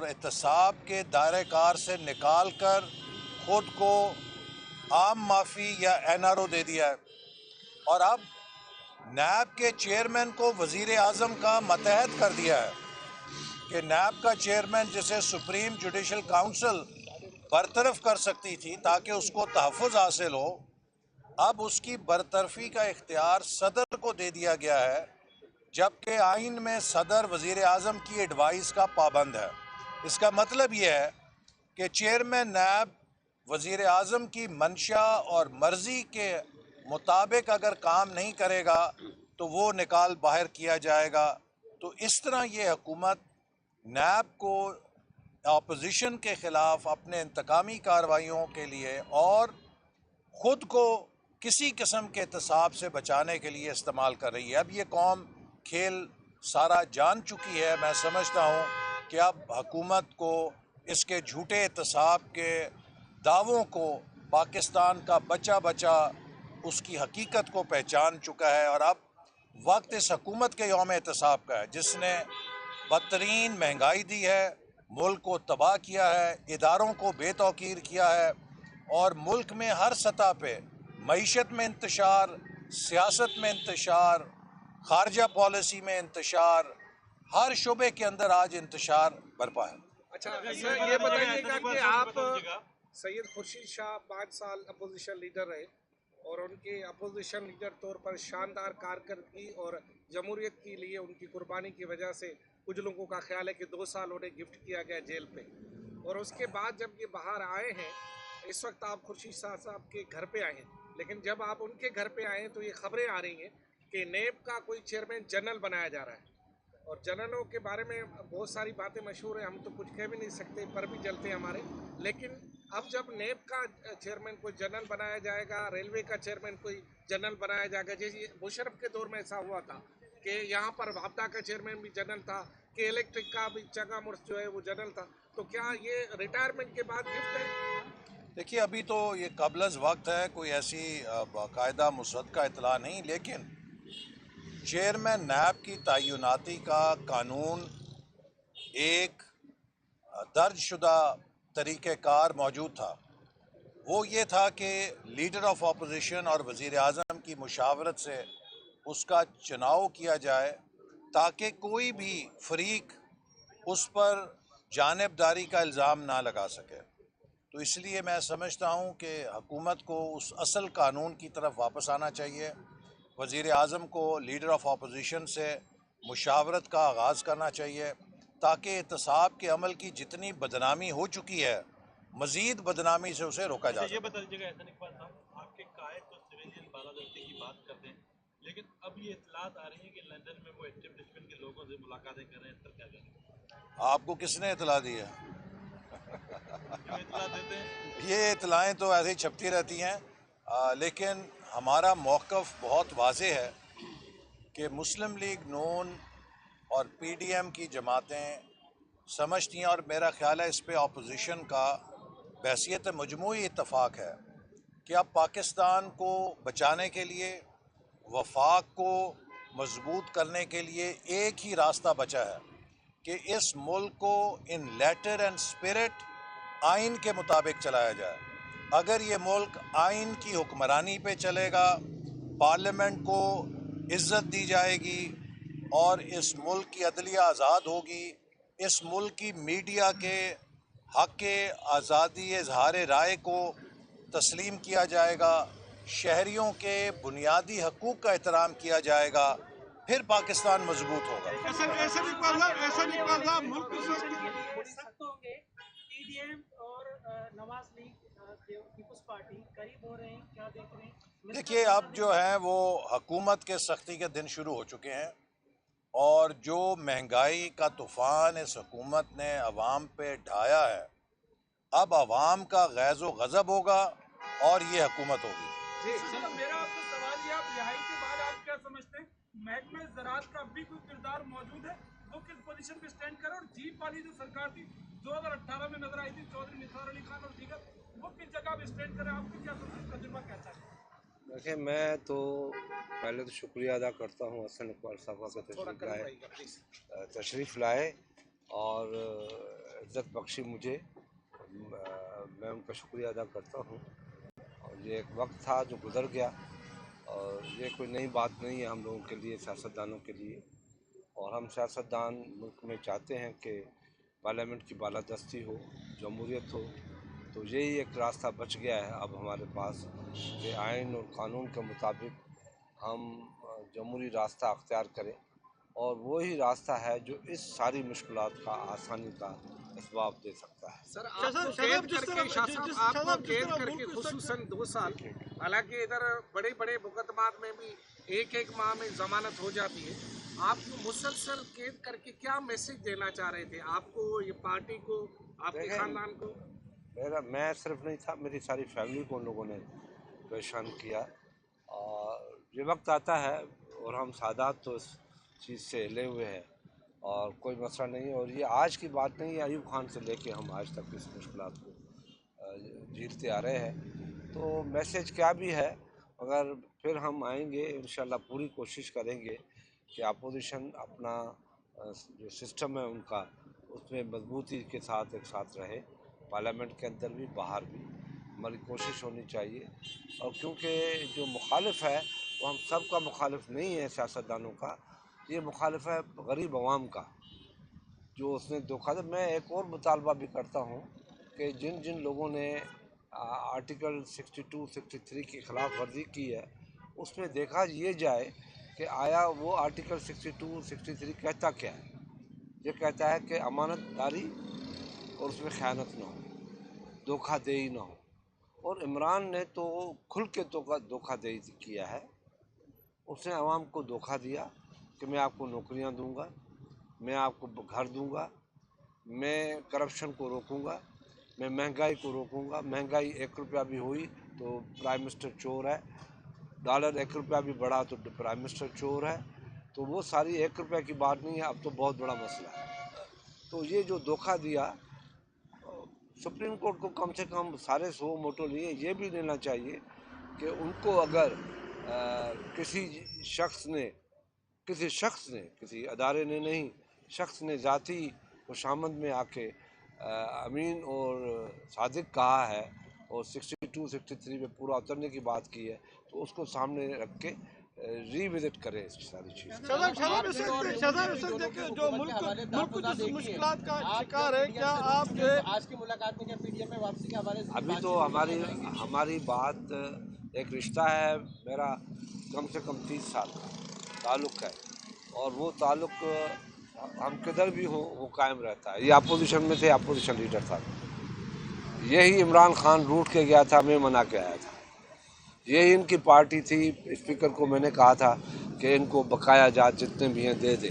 احتساب کے دائرہ کار سے نکال کر خود کو عام معافی یا این آر او دے دیا ہے، اور اب نیب کے چیئرمین کو وزیر اعظم کا ماتحت کر دیا ہے کہ نیب کا چیئرمین جسے سپریم جوڈیشل کاؤنسل برطرف کر سکتی تھی تاکہ اس کو تحفظ حاصل ہو، اب اس کی برطرفی کا اختیار صدر کو دے دیا گیا ہے، جبکہ آئین میں صدر وزیر اعظم کی ایڈوائس کا پابند ہے۔ اس کا مطلب یہ ہے کہ چیئرمین نیب وزیر اعظم کی منشا اور مرضی کے مطابق اگر کام نہیں کرے گا تو وہ نکال باہر کیا جائے گا۔ تو اس طرح یہ حکومت نیب کو اپوزیشن کے خلاف اپنے انتقامی کارروائیوں کے لیے اور خود کو کسی قسم کے احتساب سے بچانے کے لیے استعمال کر رہی ہے۔ اب یہ قوم کھیل سارا جان چکی ہے۔ میں سمجھتا ہوں کہ اب حکومت کو اس کے جھوٹے احتساب کے دعووں کو پاکستان کا بچہ بچہ اس کی حقیقت کو پہچان چکا ہے، اور اب وقت اس حکومت کے یوم احتساب کا ہے جس نے بدترین مہنگائی دی ہے، ملک کو تباہ کیا ہے، اداروں کو بے توقیر کیا ہے، اور ملک میں ہر سطح پہ معیشت میں انتشار، سیاست میں انتشار، خارجہ پالیسی میں انتشار، ہر شعبے کے اندر آج انتشار برپا ہے۔ اچھا سر، یہ بتائیے گا کہ آپ سید خورشید شاہ 5 سال اپوزیشن لیڈر رہے، اور ان کے اپوزیشن لیڈر طور پر شاندار کارکردگی اور جمہوریت کے لیے ان کی قربانی کی وجہ سے کچھ لوگوں کا خیال ہے کہ 2 سال انہیں گفٹ کیا گیا جیل پہ، اور اس کے بعد جب یہ باہر آئے ہیں، اس وقت آپ خورشید شاہ صاحب کے گھر پہ آئے ہیں، لیکن جب آپ ان کے گھر پہ آئے ہیں تو یہ خبریں آ رہی ہیں کہ نیب کا کوئی چیئرمین جنرل بنایا جا رہا ہے، اور جنرلوں کے بارے میں بہت ساری باتیں مشہور ہیں، ہم تو کچھ کہہ بھی نہیں سکتے، پر بھی جلتے ہیں ہمارے، لیکن اب جب نیب کا چیئرمین کوئی جنرل بنایا جائے گا، ریلوے کا چیئرمین کوئی جنرل بنایا جائے گا، جیسے مشرف کے دور میں ایسا ہوا تھا کہ یہاں پر وابدہ کا چیئرمین بھی جنرل تھا، کہ الیکٹرک کا بھی چنگا مرس جو ہے وہ جنرل تھا، تو کیا یہ ریٹائرمنٹ کے بعد گفٹ ہے؟ دیکھیے، ابھی تو یہ قبل از وقت ہے، کوئی ایسی باقاعدہ مصدقہ اطلاع نہیں، لیکن چیئرمین نیب کی تعیناتی کا قانون ایک درج شدہ طریقہ کار موجود تھا۔ وہ یہ تھا کہ لیڈر آف اپوزیشن اور وزیر اعظم کی مشاورت سے اس کا چناؤ کیا جائے تاکہ کوئی بھی فریق اس پر جانبداری کا الزام نہ لگا سکے۔ تو اس لیے میں سمجھتا ہوں کہ حکومت کو اس اصل قانون کی طرف واپس آنا چاہیے، وزیر اعظم کو لیڈر آف اپوزیشن سے مشاورت کا آغاز کرنا چاہیے تاکہ احتساب کے عمل کی جتنی بدنامی ہو چکی ہے مزید بدنامی سے اسے روکا جا سکے۔ یہ بتا دیجیے گا احسان اقبال صاحب، آپ کے قائد تو سویلین بالادستی کی بات کرتے ہیں، لیکن اب یہ اطلاعات آ رہی ہیں کہ لندن میں وہ اسٹیبلشمنٹ کے لوگوں سے ملاقاتیں کر رہے ہیں، اس پر کیا کہیں گے؟ آپ کو کس نے اطلاع دی ہے؟ جو اطلاع دیتے ہیں یہ اطلاعیں تو ایسے ہی چھپتی رہتی ہیں، لیکن ہمارا موقف بہت واضح ہے کہ مسلم لیگ نون اور پی ڈی ایم کی جماعتیں سمجھتی ہیں، اور میرا خیال ہے اس پہ اپوزیشن کا بحیثیت مجموعی اتفاق ہے کہ اب پاکستان کو بچانے کے لیے، وفاق کو مضبوط کرنے کے لیے ایک ہی راستہ بچا ہے کہ اس ملک کو ان لیٹر اینڈ اسپرٹ آئین کے مطابق چلایا جائے۔ اگر یہ ملک آئین کی حکمرانی پہ چلے گا، پارلیمنٹ کو عزت دی جائے گی، اور اس ملک کی عدلیہ آزاد ہوگی، اس ملک کی میڈیا کے حق آزادی اظہار رائے کو تسلیم کیا جائے گا، شہریوں کے بنیادی حقوق کا احترام کیا جائے گا، پھر پاکستان مضبوط ہوگا۔ پی ڈی ایم اور نواز لیگ پیپلز پارٹی قریب ہو رہے ہیں، کیا دیکھ رہے ہیں؟ دیکھیے، اب جو ہے وہ حکومت کے سختی کے دن شروع ہو چکے ہیں، اور جو مہنگائی کا طوفان اس حکومت نے عوام پہ ڈھایا ہے، اب عوام کا غیظ و غضب ہوگا اور یہ حکومت ہوگی۔ میرا آپ سے سوال یہ، آپ رہائی کے بعد آپ کیا سمجھتے ہیں محکمہ زراعت کا بھی کوئی کردار موجود ہے؟ وہ کس پوزیشن پہ سٹینڈ کرے؟ اور جیپ والی جو سرکار تھی 2018 میں نظر آئی تھی، چودھری نثار علی خان اور دیگر، وہ کس جگہ پہ سٹینڈ کرے؟ آپ کو کیا تجربہ کہتا ہے؟ دیکھیں، میں تو پہلے تو شکریہ ادا کرتا ہوں احسان اقبال صاحب کا تشریف لائے، اور عزت بخشی مجھے، میں ان کا شکریہ ادا کرتا ہوں. اور یہ ایک وقت تھا جو گزر گیا، اور یہ کوئی نئی بات نہیں ہے ہم لوگوں کے لیے، سیاستدانوں کے لیے. اور ہم سیاستدان ملک میں چاہتے ہیں کہ پارلیمنٹ کی بالادستی ہو، جمہوریت ہو. تو یہی ایک راستہ بچ گیا ہے اب ہمارے پاس کہ آئین اور قانون کے مطابق ہم جمہوری راستہ اختیار کریں، اور وہی راستہ ہے جو اس ساری مشکلات کا آسانی کا اسباب دے سکتا ہے. سر آپ کو قید کر کے شاہ صاحب آپ کو قید کر کے خصوصاً 2 سال، حالانکہ ادھر بڑے بڑے مقدمات میں بھی ایک ماہ میں ضمانت ہو جاتی ہے، آپ کو مسلسل قید کر کے کیا میسج دینا چاہ رہے تھے؟ آپ کو، یہ پارٹی کو، آپ کے خاندان کو؟ میں صرف نہیں تھا، میری ساری فیملی کو ان لوگوں نے پریشان کیا. اور یہ وقت آتا ہے اور ہم سادات تو اس چیز سے ہلے ہوئے ہیں اور کوئی مسئلہ نہیں ہے. اور یہ آج کی بات نہیں ہے، ایوب خان سے لے کے ہم آج تک اس مشکلات کو جھیلتے آ رہے ہیں. تو میسج کیا بھی ہے، مگر پھر ہم آئیں گے انشاءاللہ، پوری کوشش کریں گے کہ اپوزیشن اپنا جو سسٹم ہے ان کا، اس میں مضبوطی کے ساتھ ایک ساتھ رہے، پارلیمنٹ کے اندر بھی باہر بھی. ہماری کوشش ہونی چاہیے. اور کیونکہ جو مخالف ہے وہ ہم سب کا مخالف نہیں ہے سیاستدانوں کا، یہ مخالف ہے غریب عوام کا جو اس نے دھوکہ دیا. میں ایک اور مطالبہ بھی کرتا ہوں کہ جن لوگوں نے آرٹیکل 62 63 کی خلاف ورزی کی ہے، اس میں دیکھا یہ جائے کہ آیا وہ آرٹیکل 62 63 کہتا کیا ہے. یہ کہتا ہے کہ امانت داری اور اس میں خیانت نہ ہو، دھوکہ دہی نہ ہو. اور عمران نے تو کھل کے دھوکہ دہی کیا ہے. اس نے عوام کو دھوکہ دیا کہ میں آپ کو نوکریاں دوں گا، میں آپ کو گھر دوں گا، میں کرپشن کو روکوں گا، میں مہنگائی کو روکوں گا. مہنگائی 1 روپیہ بھی ہوئی تو پرائم منسٹر چور ہے، ڈالر 1 روپیہ بھی بڑھا تو پرائم منسٹر چور ہے. تو وہ ساری 1 روپیہ کی بات نہیں ہے، اب تو بہت بڑا مسئلہ ہے. تو یہ جو دھوکہ دیا، سپریم کورٹ کو کم سے کم سارے 100 موٹو لیے یہ بھی لینا چاہیے کہ ان کو اگر کسی شخص نے کسی ادارے نے نہیں، شخص نے ذاتی خوشامد میں آ کے امین اور صادق کہا ہے اور 62 63 پہ پورا اترنے کی بات کی ہے، تو اس کو سامنے رکھ کے ری وزٹ کرے اس ساری چیز. جو ملک جس مشکلات کا شکار ہے، کیا آپ جو آج کی ملاقات میں پی ڈی ایم میں واپسی کے حوالے سے ابھی تو ہماری بات ایک رشتہ ہے میرا کم سے کم 30 سال کا تعلق ہے، اور وہ تعلق ہم کدھر بھی ہوں وہ قائم رہتا ہے. یہ اپوزیشن میں تھے، اپوزیشن لیڈر تھا. یہی عمران خان روٹ کے گیا تھا، میں منا کے آیا تھا. یہی ان کی پارٹی تھی. اسپیکر کو میں نے کہا تھا کہ ان کو بقایا جات جتنے بھی ہیں دے دیں.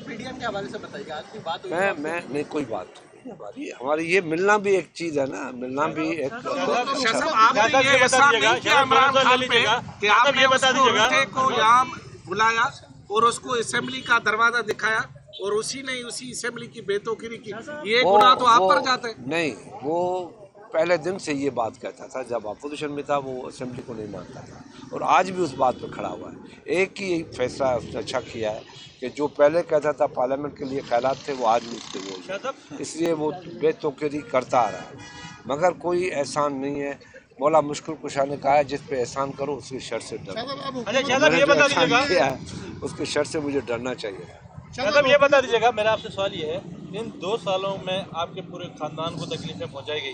پی ڈی ایم کے حوالے سے بتائیے، آج کی بات میں نہیں، کوئی بات نہیں. ہماری یہ ملنا بھی ایک چیز ہے نا، ملنا بھی ایک شاہ صاحب آپ نے یہ احسان نہیں کیا عمران خان پہ کہ آپ نے اس کو رٹے کو یہاں بلایا اور اس کو اسمبلی کا دروازہ دکھایا اور اسی نے اسی اسمبلی کی بے توقیری کی؟ یہ گناہ تو آپ پر جاتا ہے. نہیں، وہ پہلے دن سے یہ بات کہتا تھا، جب اپوزیشن میں تھا وہ اسمبلی کو نہیں مانتا تھا، اور آج بھی اس بات پہ کھڑا ہوا ہے. ایک ہی فیصلہ اس نے اچھا کیا ہے کہ جو پہلے کہتا تھا پارلیمنٹ کے لیے خیالات تھے، وہ آج بھی اس کے وہ، اس لیے وہ بے توقیری کرتا آ رہا ہے. مگر کوئی احسان نہیں ہے. مولا مشکل کشا نے کہا ہے جس پہ احسان کرو اس کی شر سے ڈرو. میں نے جو احسان کیا ہے اس کی شر سے مجھے ڈرنا چاہیے. صاحب یہ بتا دیجیے گا، میرا آپ سے سوال یہ ہے، ان 2 سالوں میں آپ کے پورے خاندان کو تکلیفیں پہنچائی گئی،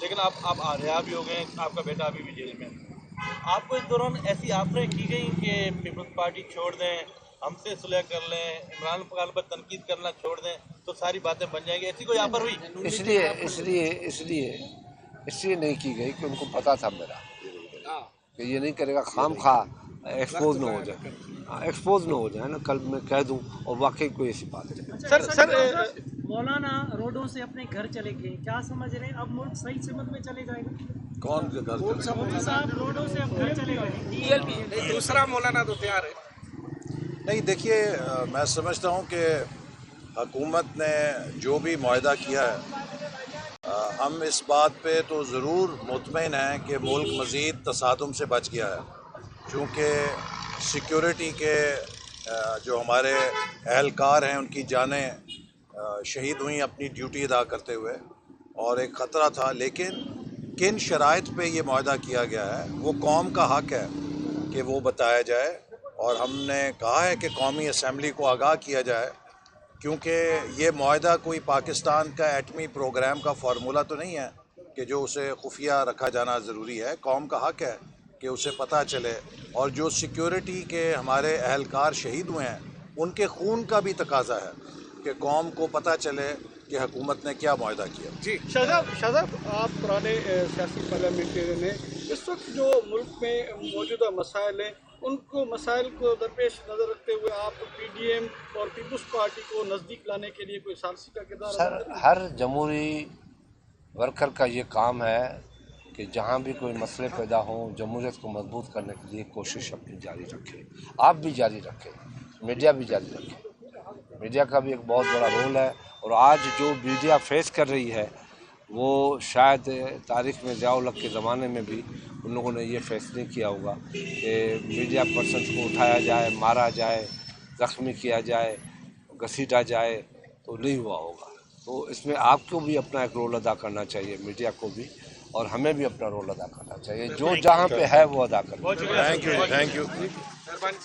لیکن آپ رہا بھی ہو گئے، آپ کا بیٹا ابھی بھی جیل میں. آپ کو اس دوران ایسی آفریں کی گئیں کہ پیپلز پارٹی چھوڑ دیں، ہم سے صلح کر لیں، عمران خان پر تنقید کرنا چھوڑ دیں تو ساری باتیں بن جائیں گی، ایسی کوئی آفر ہوئی؟ اس لیے نہیں کی گئی کہ ان کو پتا تھا میرا کہ یہ نہیں کرے گا. خام خواہ ایکسپوز نہ ہو جائے نا، کل میں کہہ دوں اور واقعی کوئی ایسی بات نہیں. سر مولانا روڈوں سے اپنے گھر چلے گئے، کیا سمجھ رہے ہیں اب ملک صحیح سمت میں چلے جائے گا؟ کون کے گھر؟ مودی صاحب روڈوں سے اب گھر چلے گئے. دوسرا مولانا تو تیار ہے. نہیں، دیکھیے میں سمجھتا ہوں کہ حکومت نے جو بھی معاہدہ کیا ہے، ہم اس بات پہ تو ضرور مطمئن ہیں کہ ملک مزید تصادم سے بچ گیا ہے، چونکہ سیکیورٹی کے جو ہمارے اہلکار ہیں ان کی جانیں شہید ہوئیں اپنی ڈیوٹی ادا کرتے ہوئے، اور ایک خطرہ تھا، لیکن کن شرائط پہ یہ معاہدہ کیا گیا ہے وہ قوم کا حق ہے کہ وہ بتایا جائے، اور ہم نے کہا ہے کہ قومی اسمبلی کو آگاہ کیا جائے، کیونکہ یہ معاہدہ کوئی پاکستان کا ایٹمی پروگرام کا فارمولہ تو نہیں ہے کہ جو اسے خفیہ رکھا جانا ضروری ہے۔ قوم کا حق ہے کہ اسے پتہ چلے، اور جو سیکیورٹی کے ہمارے اہلکار شہید ہوئے ہیں ان کے خون کا بھی تقاضا ہے کہ قوم کو پتہ چلے کہ حکومت نے کیا معاہدہ کیا۔ جی شاہزاد آپ پرانے سیاسی پارلیمنٹرین ہیں، اس وقت جو ملک میں موجودہ مسائل ہیں مسائل کو درپیش نظر رکھتے ہوئے آپ پی ڈی ایم اور پیپلز پارٹی کو نزدیک لانے کے لیے کوئی ثالثی کا کردار ادا سر کریں گے؟ ہر جمہوری ورکر کا یہ کام ہے کہ جہاں بھی کوئی مسئلے پیدا ہوں جمہوریت کو مضبوط کرنے کے لیے کوشش اپنی جاری رکھے، آپ بھی جاری رکھیں، میڈیا بھی جاری رکھے۔ میڈیا کا بھی ایک بہت بڑا رول ہے، اور آج جو میڈیا فیس کر رہی ہے وہ شاید تاریخ میں ضیاء الحق کے زمانے میں بھی ان لوگوں نے یہ فیس نہیں کیا ہوگا کہ میڈیا پرسنس کو اٹھایا جائے، مارا جائے، زخمی کیا جائے، گھسیٹا جائے، تو نہیں ہوا ہوگا۔ تو اس میں آپ کو بھی اپنا ایک رول ادا کرنا چاہیے، میڈیا کو بھی، اور ہمیں بھی اپنا رول ادا کرنا چاہیے، جو جہاں پہ ہے وہ ادا کرنا چاہیے۔ Thank you. مہربانی